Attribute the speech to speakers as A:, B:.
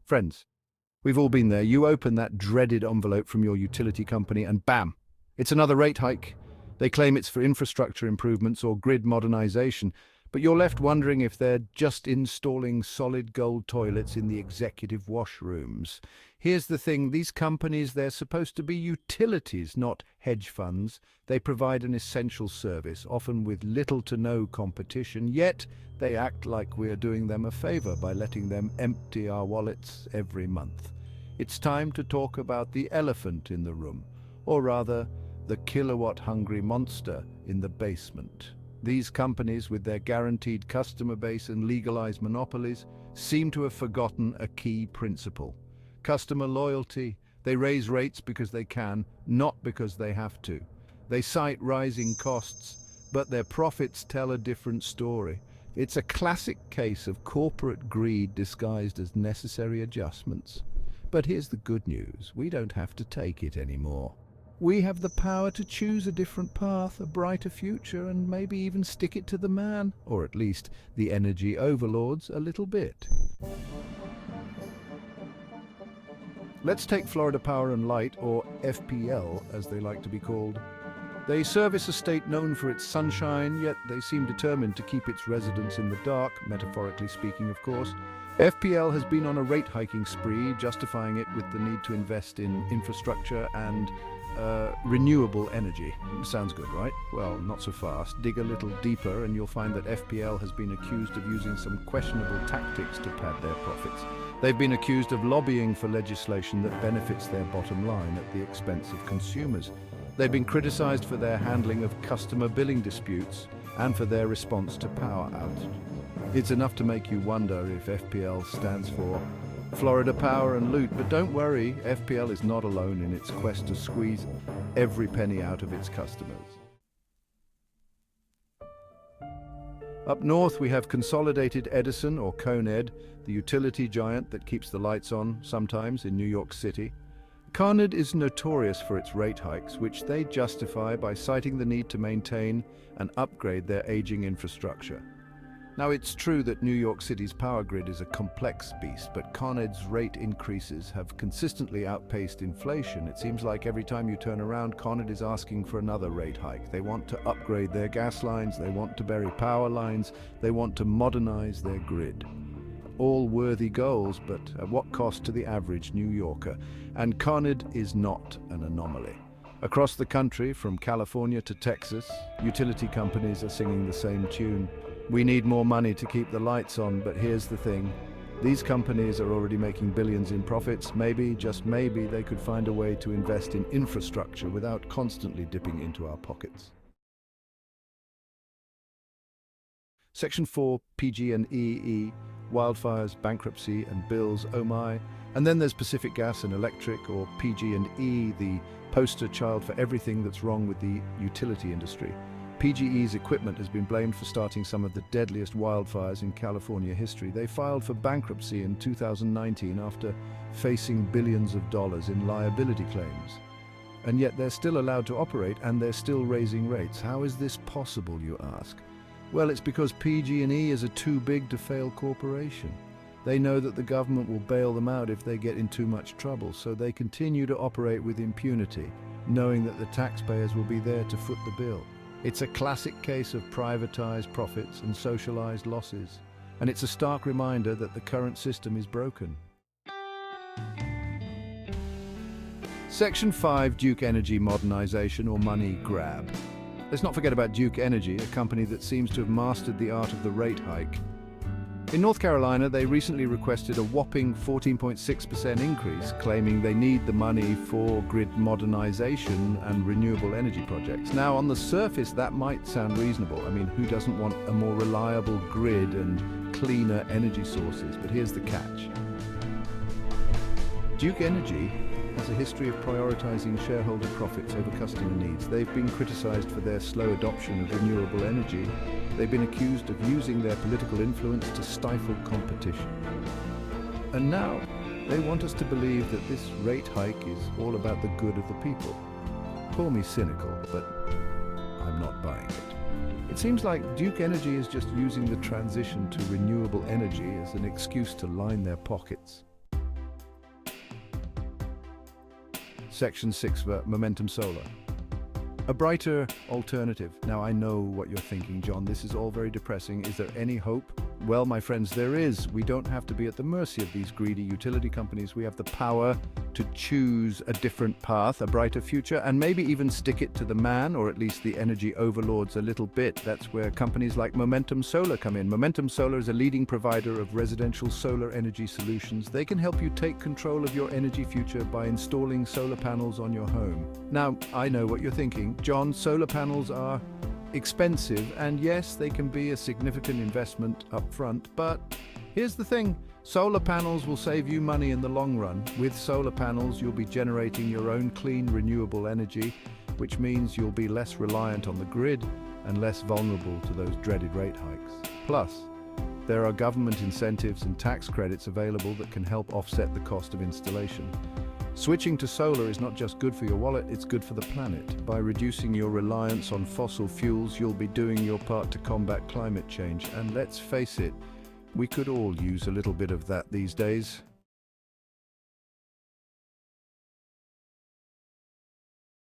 A: Friends, we've all been there. You open that dreaded envelope from your utility company and bam, it's another rate hike. They claim it's for infrastructure improvements or grid modernization, but you're left wondering if they're just installing solid gold toilets in the executive washrooms. Here's the thing, these companies, they're supposed to be utilities, not hedge funds. They provide an essential service, often with little to no competition, yet they act like we're doing them a favor by letting them empty our wallets every month. It's time to talk about the elephant in the room, or rather, the kilowatt-hungry monster in the basement. These companies, with their guaranteed customer base and legalized monopolies, seem to have forgotten a key principle. Customer loyalty. They raise rates because they can, not because they have to. They cite rising costs, but their profits tell a different story. It's a classic case of corporate greed disguised as necessary adjustments. But here's the good news. We don't have to take it anymore. We have the power to choose a different path, a brighter future, and maybe even stick it to the man, or at least the energy overlords, a little bit. Let's take Florida Power and Light, or FPL as they like to be called. They service a state known for its sunshine, yet they seem determined to keep its residents in the dark, metaphorically speaking, of course. FPL has been on a rate hiking spree, justifying it with the need to invest in infrastructure and renewable energy. Sounds good, right? Well, not so fast. Dig a little deeper and you'll find that FPL has been accused of using some questionable tactics to pad their profits. They've been accused of lobbying for legislation that benefits their bottom line at the expense of consumers. They've been criticized for their handling of customer billing disputes and for their response to power outages. It's enough to make you wonder if FPL stands for Florida Power and Loot, but don't worry, FPL is not alone in its quest to squeeze every penny out of its customers. Up north we have Consolidated Edison, or ConEd, the utility giant that keeps the lights on, sometimes in New York City. ConEd is notorious for its rate hikes, which they justify by citing the need to maintain and upgrade their aging infrastructure. Now, it's true that New York City's power grid is a complex beast, but ConEd's rate increases have consistently outpaced inflation. It seems like every time you turn around, ConEd is asking for another rate hike. They want to upgrade their gas lines, they want to bury power lines, they want to modernize their grid. All worthy goals, but at what cost to the average New Yorker? And ConEd is not an anomaly. Across the country, from California to Texas, utility companies are singing the same tune. We need more money to keep the lights on, but here's the thing. These companies are already making billions in profits. Maybe, just maybe, they could find a way to invest in infrastructure without constantly dipping into our pockets. Section 4, PG&E, wildfires, bankruptcy, and bills, oh my. And then there's Pacific Gas and Electric, or PG&E, the poster child for everything that's wrong with the utility industry. PGE's equipment has been blamed for starting some of the deadliest wildfires in California history. They filed for bankruptcy in 2019 after facing billions of dollars in liability claims. And yet they're still allowed to operate and they're still raising rates. How is this possible, you ask? Well, it's because PG&E is a too-big-to-fail corporation. They know that the government will bail them out if they get in too much trouble, so they continue to operate with impunity, knowing that the taxpayers will be there to foot the bill. It's a classic case of privatized profits and socialized losses, and it's a stark reminder that the current system is broken. Section 5, Duke Energy modernization or money grab. Let's not forget about Duke Energy, a company that seems to have mastered the art of the rate hike. In North Carolina, they recently requested a whopping 14.6% increase, claiming they need the money for grid modernization and renewable energy projects. Now, on the surface, that might sound reasonable. I mean, who doesn't want a more reliable grid and cleaner energy sources? But here's the catch. Duke Energy has a history of prioritizing shareholder profits over customer needs. They've been criticized for their slow adoption of renewable energy. They've been accused of using their political influence to stifle competition. And now, they want us to believe that this rate hike is all about the good of the people. Call me cynical, but I'm not buying it. It seems like Duke Energy is just using the transition to renewable energy as an excuse to line their pockets. Section 6 for Momentum Solar. A brighter alternative. Now, I know what you're thinking, John. This is all very depressing. Is there any hope? Well, my friends, there is. We don't have to be at the mercy of these greedy utility companies. We have the power to choose a different path, a brighter future, and maybe even stick it to the man, or at least the energy overlords a little bit. That's where companies like Momentum Solar come in. Momentum Solar is a leading provider of residential solar energy solutions. They can help you take control of your energy future by installing solar panels on your home. Now, I know what you're thinking. John, solar panels are expensive, and yes, they can be a significant investment up front, but here's the thing. Solar panels will save you money in the long run. With solar panels, you'll be generating your own clean, renewable energy, which means you'll be less reliant on the grid and less vulnerable to those dreaded rate hikes. Plus, there are government incentives and tax credits available that can help offset the cost of installation. Switching to solar is not just good for your wallet, it's good for the planet. By reducing your reliance on fossil fuels, you'll be doing your part to combat climate change. And let's face it, we could all use a little bit of that these days.